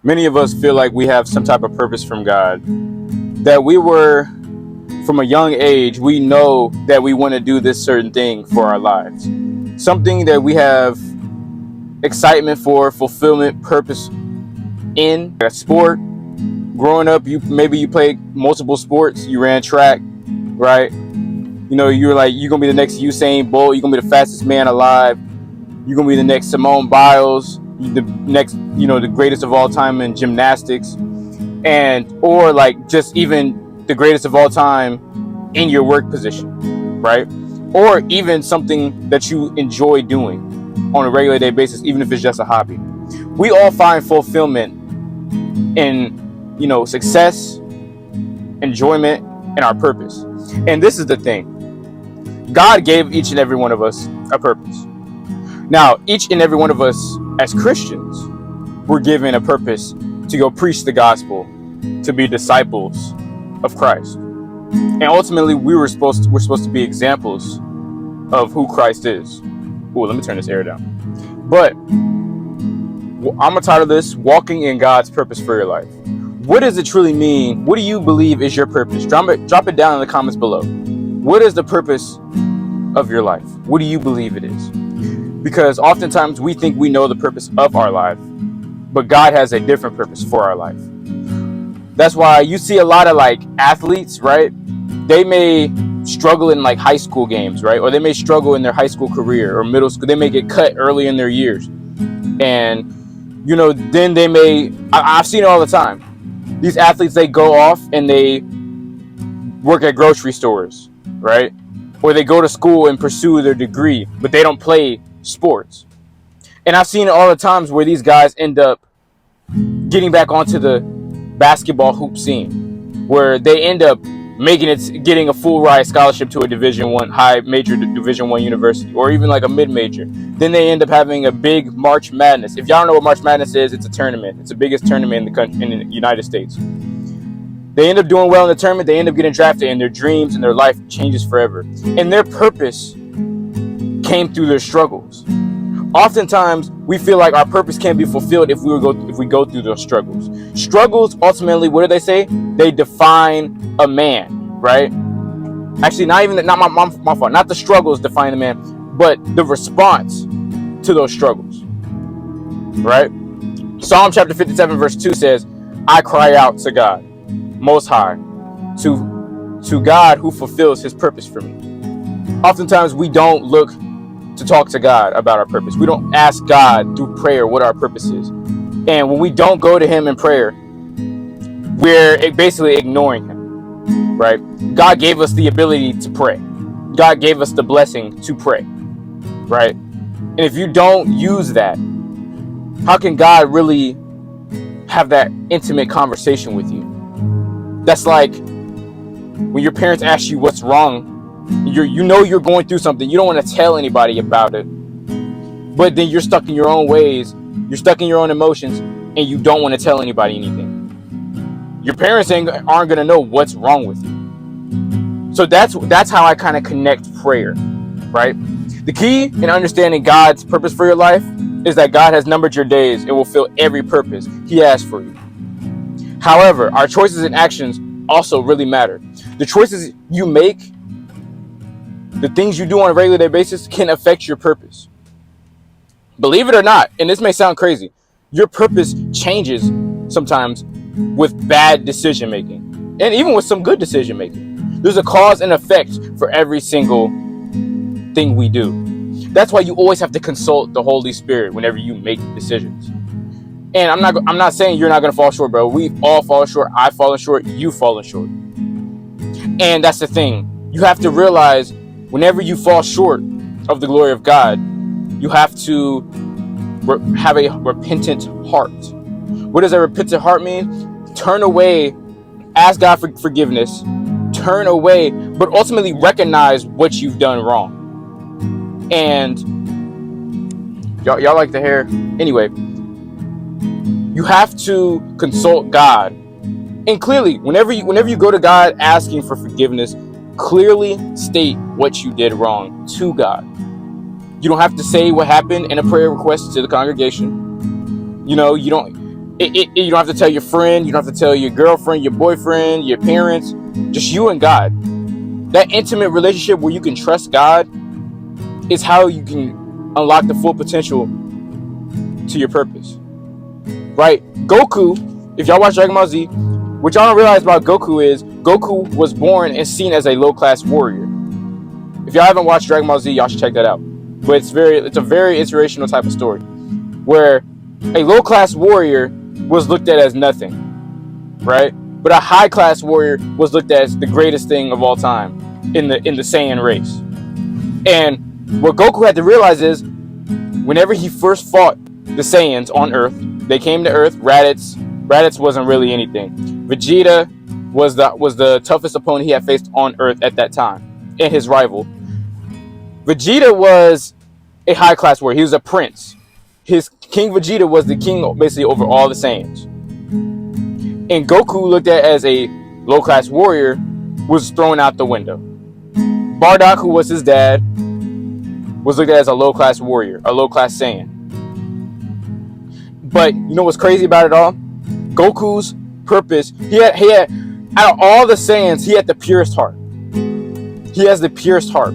Many of us feel like we have some type of purpose from God, that we were from a young age, we know that we want to do this certain thing for our lives. Something that we have excitement for, fulfillment, purpose in. A sport. Growing up, you played multiple sports. You ran track, right? You're like, you're gonna be the next Usain Bolt. You're gonna be the fastest man alive. You're gonna be the next Simone Biles. The next, the greatest of all time in gymnastics, or like just even the greatest of all time in your work position, right? Or even something that you enjoy doing on a regular day basis, even if it's just a hobby. We all find fulfillment in, success, enjoyment, and our purpose. And this is the thing. God gave each and every one of us a purpose. Now, each and every one of us as Christians, we're given a purpose to go preach the gospel, to be disciples of Christ. And ultimately, we're supposed to be examples of who Christ is. Ooh, let me turn this air down. But I'm going to title this, Walking in God's Purpose for Your Life. What does it truly mean? What do you believe is your purpose? Drop it down in the comments below. What is the purpose of your life? What do you believe it is? Because oftentimes we think we know the purpose of our life, but God has a different purpose for our life. That's why you see a lot of like athletes, right? They may struggle in like high school games, right? Or they may struggle in their high school career or middle school. They may get cut early in their years. And, then they may, I've seen it all the time. These athletes, they go off and they work at grocery stores, right? Or they go to school and pursue their degree, but they don't play sports. And I've seen it all the times where these guys end up getting back onto the basketball hoop scene, where they end up getting a full ride scholarship to a Division I university, or even like a mid-major. Then they end up having a big March Madness. If y'all don't know what March Madness is, it's a tournament. It's the biggest tournament in the country, in the United States. They end up doing well in the tournament. They end up getting drafted, and their dreams and their life changes forever. And their purpose came through their struggles. Oftentimes, we feel like our purpose can't be fulfilled if we go through those struggles. Struggles, ultimately, what do they say? They define a man, right? Actually, not my fault. Not the struggles define the man, but the response to those struggles, right? Psalm chapter 57, verse 2 says, I cry out to God, Most High, to God who fulfills his purpose for me. Oftentimes, we don't look to talk to God about our purpose. We don't ask God through prayer what our purpose is. And when we don't go to him in prayer, we're basically ignoring him, right? God gave us the ability to pray. God gave us the blessing to pray, right? And if you don't use that, how can God really have that intimate conversation with you? That's like when your parents ask you what's wrong. You're going through something. You don't want to tell anybody about it. But then you're stuck in your own ways. You're stuck in your own emotions. And you don't want to tell anybody anything. Your parents aren't going to know what's wrong with you. So that's how I kind of connect prayer, right? The key in understanding God's purpose for your life is that God has numbered your days and will fill every purpose he has for you. However, our choices and actions also really matter. The choices you make, the things you do on a regular day basis, can affect your purpose. Believe it or not, and this may sound crazy, your purpose changes sometimes with bad decision making, and even with some good decision making. There's a cause and effect for every single thing we do. That's why you always have to consult the Holy Spirit whenever you make decisions. And I'm not saying you're not going to fall short, bro. We all fall short. I've fallen short. You've fallen short. And that's the thing. You have to realize whenever you fall short of the glory of God, you have to have a repentant heart. What does a repentant heart mean? Turn away, ask God for forgiveness, turn away, but ultimately recognize what you've done wrong. And y'all like the hair? Anyway, you have to consult God. And clearly, whenever you go to God asking for forgiveness, clearly state what you did wrong to God. You don't have to say what happened in a prayer request to the congregation. You don't. You don't have to tell your friend, you don't have to tell your girlfriend, your boyfriend, your parents, just you and God. That intimate relationship where you can trust God is how you can unlock the full potential to your purpose. Right? Goku, if y'all watch Dragon Ball Z, what y'all don't realize about Goku is Goku was born and seen as a low-class warrior. If y'all haven't watched Dragon Ball Z, y'all should check that out. But it's a very inspirational type of story where a low-class warrior was looked at as nothing, right? But a high-class warrior was looked at as the greatest thing of all time in the Saiyan race. And what Goku had to realize is, whenever he first fought the Saiyans on Earth, they came to Earth. Raditz wasn't really anything. Vegeta was the toughest opponent he had faced on Earth at that time, and his rival. Vegeta was a high-class warrior. He was a prince. His King Vegeta was the king basically over all the Saiyans. And Goku, looked at as a low-class warrior, was thrown out the window. Bardock, who was his dad, was looked at as a low-class warrior, a low-class Saiyan. But you know what's crazy about it all? Goku's purpose, he had out of all the Saiyans, he had the purest heart. He has the purest heart.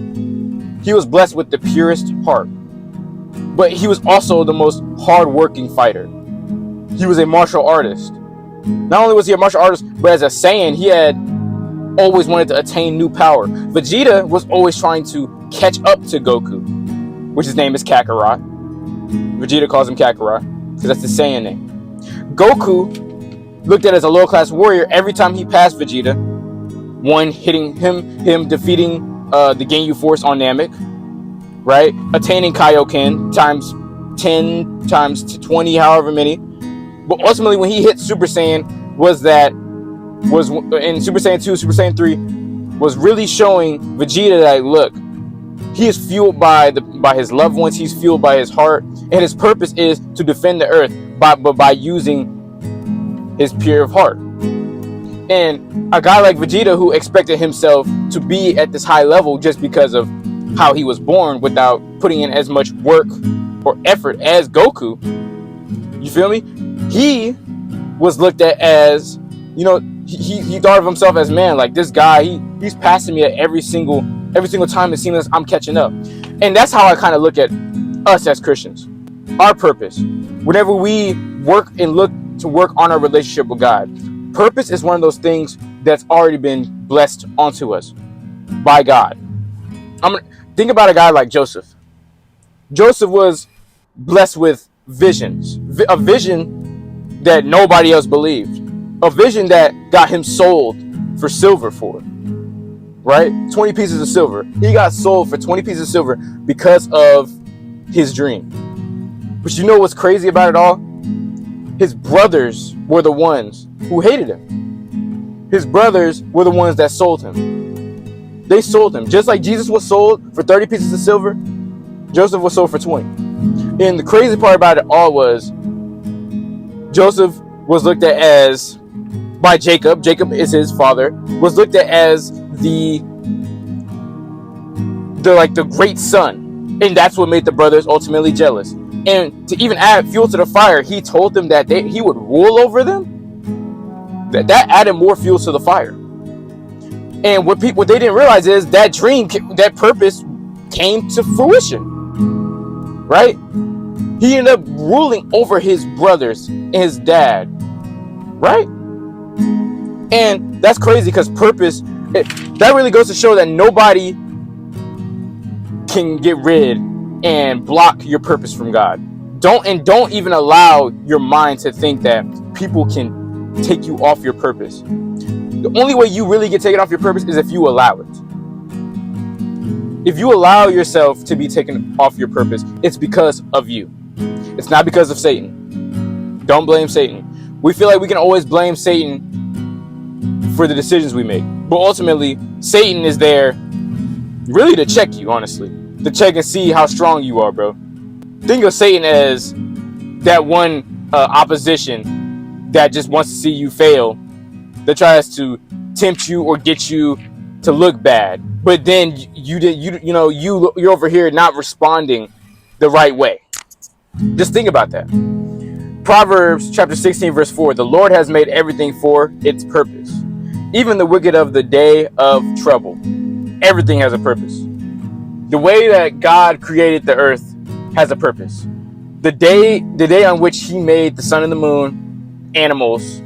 He was blessed with the purest heart. But he was also the most hard-working fighter. He was a martial artist. Not only was he a martial artist, but as a Saiyan, he had always wanted to attain new power. Vegeta was always trying to catch up to Goku, which his name is Kakarot. Vegeta calls him Kakarot because that's the Saiyan name. Goku, looked at as a low-class warrior, every time he passed Vegeta, one hitting him defeating the Ginyu Force on Namek, right? Attaining Kaioken times 10, times 20, however many. But ultimately, when he hit Super Saiyan, was in Super Saiyan 2, Super Saiyan 3, was really showing Vegeta that, look, he is fueled by his loved ones. He's fueled by his heart, and his purpose is to defend the Earth by using his pure heart. And a guy like Vegeta, who expected himself to be at this high level just because of how he was born, without putting in as much work or effort as Goku, you feel me? He was looked at as, he thought of himself as, man, like this guy, he's passing me at every single time. It seems like I'm catching up. And that's how I kind of look at us as Christians. Our purpose, whenever we work and look to work on our relationship with God, purpose is one of those things that's already been blessed onto us by God. Think about a guy like Joseph. Joseph was blessed with visions, a vision that nobody else believed, a vision that got him sold for silver for, right? 20 pieces of silver. He got sold for 20 pieces of silver because of his dream. But you know what's crazy about it all? His brothers were the ones who hated him. His brothers were the ones that sold him. They sold him. Just like Jesus was sold for 30 pieces of silver, Joseph was sold for 20. And the crazy part about it all was, Joseph was looked at as, by Jacob is his father, was looked at as the great son. And that's what made the brothers ultimately jealous. And to even add fuel to the fire, he told them that he would rule over them. That added more fuel to the fire. And what they didn't realize is that dream, that purpose came to fruition. Right? He ended up ruling over his brothers and his dad. Right? And that's crazy because purpose, that really goes to show that nobody can get rid and block your purpose from God. Don't even allow your mind to think that people can take you off your purpose. The only way you really get taken off your purpose is if you allow it. If you allow yourself to be taken off your purpose, it's because of you. It's not because of Satan. Don't blame Satan. We feel like we can always blame Satan for the decisions we make. But ultimately, Satan is there really to check you, honestly. To check and see how strong you are, bro. Think of Satan as that one opposition that just wants to see you fail, that tries to tempt you or get you to look bad. But then you're over here not responding the right way. Just think about that. Proverbs chapter 16, verse 4, the Lord has made everything for its purpose, even the wicked of the day of trouble. Everything has a purpose. The way that God created the earth has a purpose. The day on which he made the sun and the moon, animals,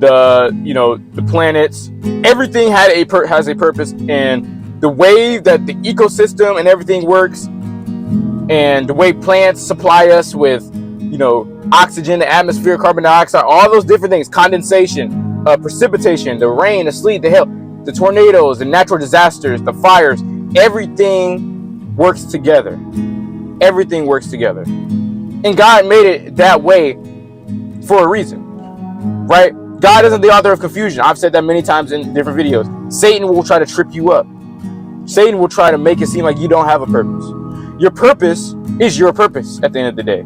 the planets, everything has a purpose. And the way that the ecosystem and everything works, and the way plants supply us with oxygen, the atmosphere, carbon dioxide, all those different things, condensation, precipitation, the rain, the sleet, the hail, the tornadoes, the natural disasters, the fires, everything works together. Everything works together. And God made it that way for a reason, right? God isn't the author of confusion. I've said that many times in different videos. Satan will try to trip you up. Satan will try to make it seem like you don't have a purpose. Your purpose is your purpose at the end of the day.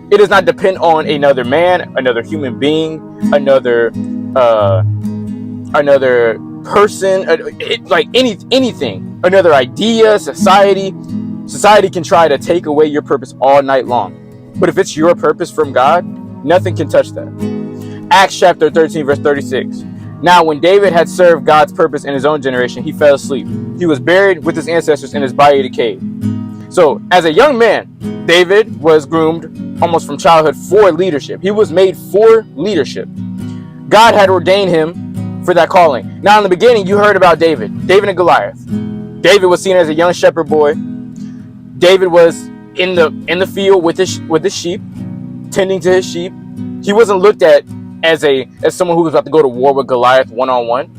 It does not depend on another man, another human being, another person, anything, another idea, society. Society can try to take away your purpose all night long. But if it's your purpose from God, nothing can touch that. Acts chapter 13, verse 36. Now, when David had served God's purpose in his own generation, he fell asleep. He was buried with his ancestors and his body decayed. So, as a young man, David was groomed almost from childhood for leadership. He was made for leadership. God had ordained him for that calling. Now, in the beginning, you heard about David and Goliath. David was seen as a young shepherd boy. David was in the field with his sheep, tending to his sheep. He wasn't looked at as someone who was about to go to war with Goliath one-on-one,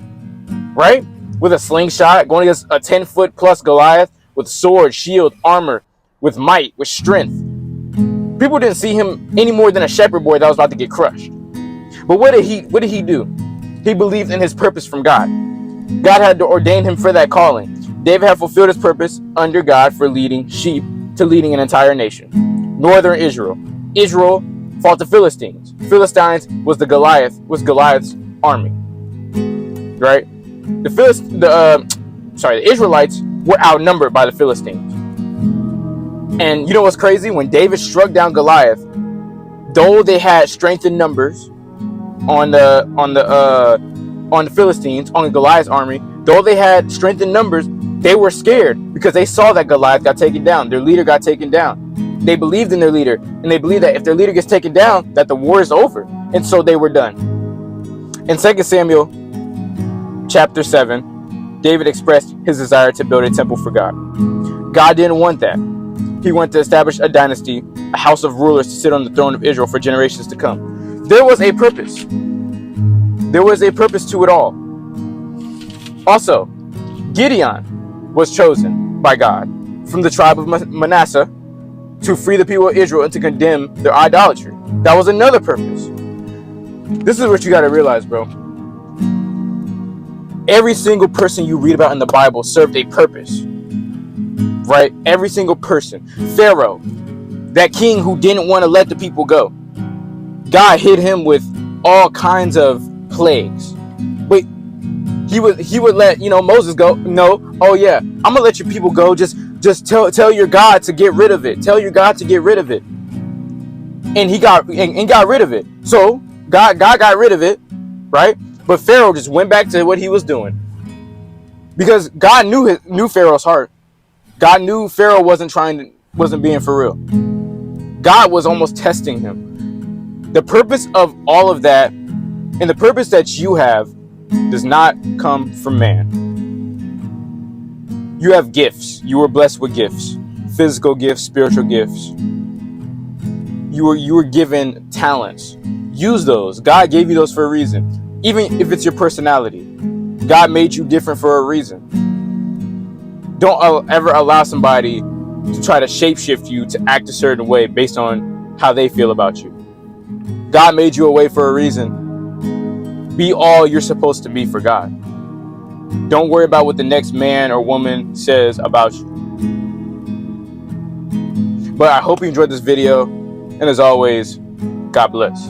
right? With a slingshot, going against a 10-foot plus Goliath with sword, shield, armor, with might, with strength. People didn't see him any more than a shepherd boy that was about to get crushed. But what did he do? He believed in his purpose from God. God had to ordain him for that calling. David had fulfilled his purpose under God for leading sheep to leading an entire nation. Northern Israel. Israel fought the Philistines. Philistines was Goliath's army. Right? The Israelites were outnumbered by the Philistines. And you know what's crazy? When David struck down Goliath, though they had strength in numbers on the Philistines, on Goliath's army, though they had strength in numbers, they were scared because they saw that Goliath got taken down. Their leader got taken down. They believed in their leader, and they believed that if their leader gets taken down, that the war is over. And so they were done. In 2 Samuel chapter 7, David expressed his desire to build a temple for God. God didn't want that. He wanted to establish a dynasty, a house of rulers to sit on the throne of Israel for generations to come. There was a purpose. There was a purpose to it all. Also, Gideon was chosen by God from the tribe of Manasseh to free the people of Israel and to condemn their idolatry. That was another purpose. This is what you got to realize, bro. Every single person you read about in the Bible served a purpose. Right? Every single person. Pharaoh, that king who didn't want to let the people go. God hit him with all kinds of plagues. But he would let Moses go. No, oh yeah, I'm gonna let your people go. Just tell your God to get rid of it. Tell your God to get rid of it. And he got rid of it. So God got rid of it, right? But Pharaoh just went back to what he was doing because God knew Pharaoh's heart. God knew Pharaoh wasn't being for real. God was almost testing him. The purpose of all of that, and the purpose that you have, does not come from man. You have gifts. You were blessed with gifts. Physical gifts, spiritual gifts. You were given talents. Use those. God gave you those for a reason. Even if it's your personality. God made you different for a reason. Don't ever allow somebody to try to shapeshift you to act a certain way based on how they feel about you. God made you a way for a reason. Be all you're supposed to be for God. Don't worry about what the next man or woman says about you. But I hope you enjoyed this video. And as always, God bless.